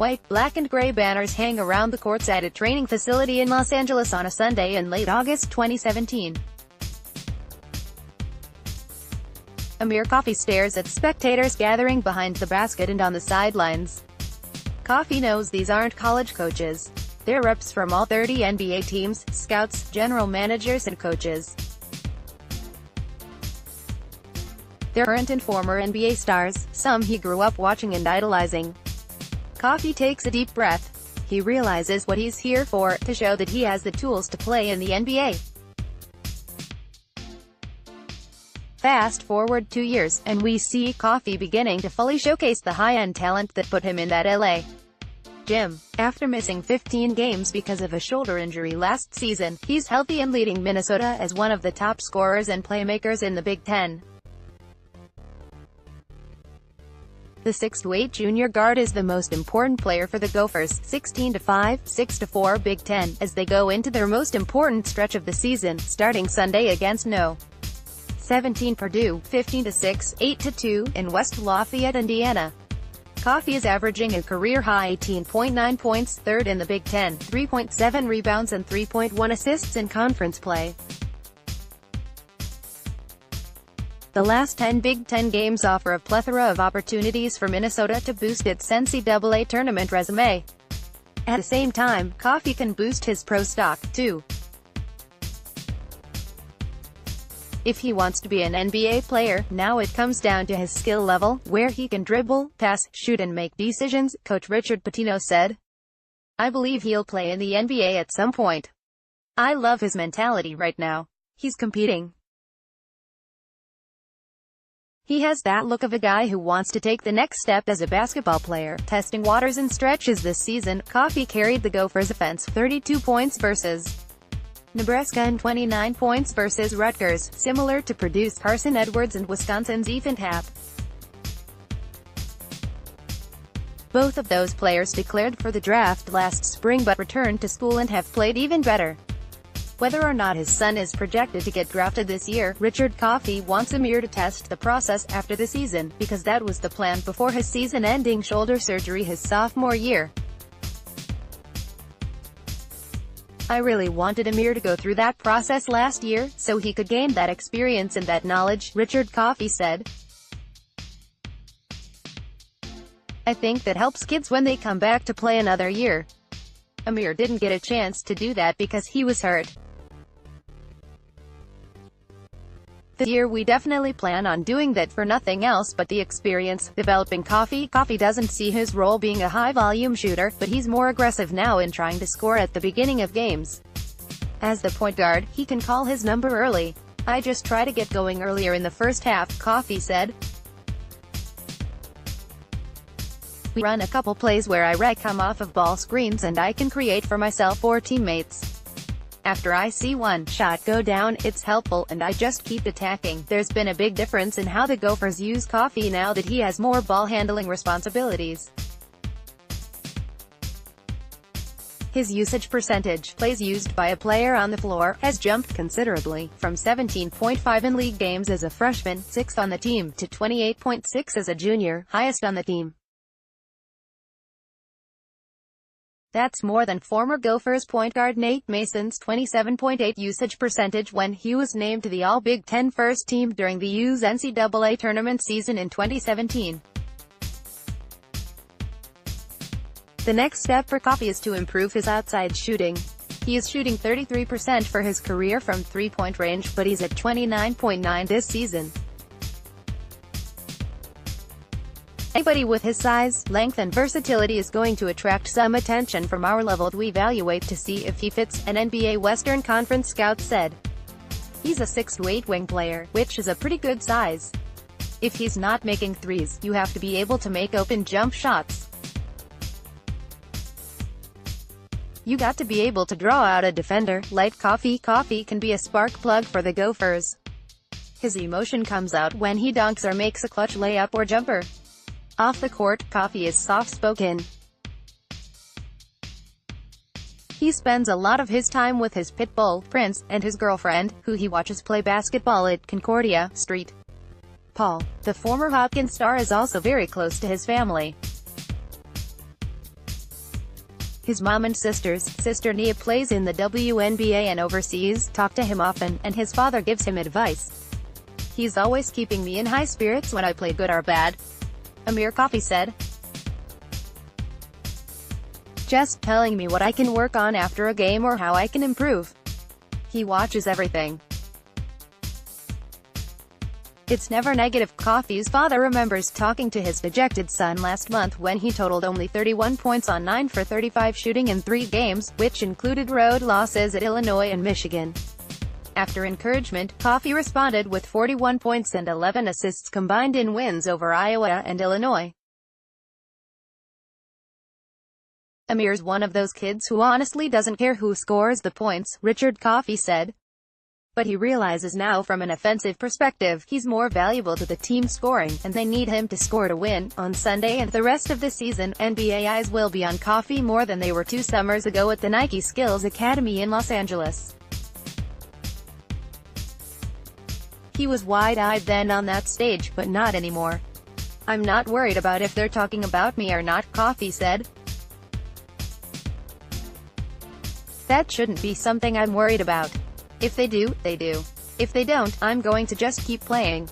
White, black and gray banners hang around the courts at a training facility in Los Angeles on a Sunday in late August 2017. Amir Coffey stares at spectators gathering behind the basket and on the sidelines. Coffey knows these aren't college coaches. They're reps from all 30 NBA teams, scouts, general managers and coaches. They're current and former NBA stars, some he grew up watching and idolizing. Coffey takes a deep breath. He realizes what he's here for, to show that he has the tools to play in the NBA. Fast forward 2 years, and we see Coffey beginning to fully showcase the high-end talent that put him in that LA gym. After missing 15 games because of a shoulder injury last season, he's healthy and leading Minnesota as one of the top scorers and playmakers in the Big Ten. The 6'8" junior guard is the most important player for the Gophers, 16-5, 6-4 Big Ten, as they go into their most important stretch of the season, starting Sunday against No. 17 Purdue, 15-6, 8-2, in West Lafayette, Indiana. Coffey is averaging a career-high 18.9 points, third in the Big Ten, 3.7 rebounds and 3.1 assists in conference play. The last 10 Big Ten games offer a plethora of opportunities for Minnesota to boost its NCAA tournament resume. At the same time, Coffey can boost his pro stock, too. If he wants to be an NBA player, now it comes down to his skill level, where he can dribble, pass, shoot and make decisions, Coach Richard Pitino said. I believe he'll play in the NBA at some point. I love his mentality right now. He's competing. He has that look of a guy who wants to take the next step as a basketball player. Testing waters and stretches this season, Coffey carried the Gophers' offense, 32 points versus Nebraska and 29 points versus Rutgers, similar to Purdue's Carson Edwards and Wisconsin's Ethan Happ. Both of those players declared for the draft last spring but returned to school and have played even better. Whether or not his son is projected to get drafted this year, Richard Coffey wants Amir to test the process after the season, because that was the plan before his season-ending shoulder surgery his sophomore year. I really wanted Amir to go through that process last year, so he could gain that experience and that knowledge, Richard Coffey said. I think that helps kids when they come back to play another year. Amir didn't get a chance to do that because he was hurt. This year we definitely plan on doing that for nothing else but the experience. Developing Coffey doesn't see his role being a high-volume shooter, but he's more aggressive now in trying to score at the beginning of games. As the point guard, he can call his number early. I just try to get going earlier in the first half, Coffey said. We run a couple plays where I come off of ball screens and I can create for myself or teammates. After I see one shot go down, it's helpful, and I just keep attacking. There's been a big difference in how the Gophers use Coffey now that he has more ball-handling responsibilities. His usage percentage, plays used by a player on the floor, has jumped considerably, from 17.5 in league games as a freshman, 6th on the team, to 28.6 as a junior, highest on the team. That's more than former Gophers point guard Nate Mason's 27.8 usage percentage when he was named to the All-Big Ten first team during the U's NCAA tournament season in 2017. The next step for Coffey is to improve his outside shooting. He is shooting 33% for his career from three-point range, but he's at 29.9 this season. Anybody with his size, length and versatility is going to attract some attention from our level. We evaluate to see if he fits, an NBA Western Conference scout said. He's a 6'8" wing player, which is a pretty good size. If he's not making threes, you have to be able to make open jump shots. You got to be able to draw out a defender, like Coffey. Coffey can be a spark plug for the Gophers. His emotion comes out when he dunks or makes a clutch layup or jumper. Off the court, Coffey is soft-spoken. He spends a lot of his time with his pit bull, Prince, and his girlfriend, who he watches play basketball at Concordia Street. Paul, the former Hopkins star, is also very close to his family. His mom and sister Nia plays in the WNBA and overseas, talk to him often, and his father gives him advice. He's always keeping me in high spirits when I play good or bad, Amir Coffey said. Just telling me what I can work on after a game or how I can improve. He watches everything. It's never negative. Coffey's father remembers talking to his dejected son last month when he totaled only 31 points on 9 for 35 shooting in 3 games, which included road losses at Illinois and Michigan. After encouragement, Coffey responded with 41 points and 11 assists combined in wins over Iowa and Illinois. Amir's one of those kids who honestly doesn't care who scores the points, Richard Coffey said. But he realizes now from an offensive perspective, he's more valuable to the team scoring, and they need him to score to win. On Sunday and the rest of the season, NBA eyes will be on Coffey more than they were 2 summers ago at the Nike Skills Academy in Los Angeles. He was wide-eyed then on that stage, but not anymore. I'm not worried about if they're talking about me or not, Coffey said. That shouldn't be something I'm worried about. If they do, they do. If they don't, I'm going to just keep playing.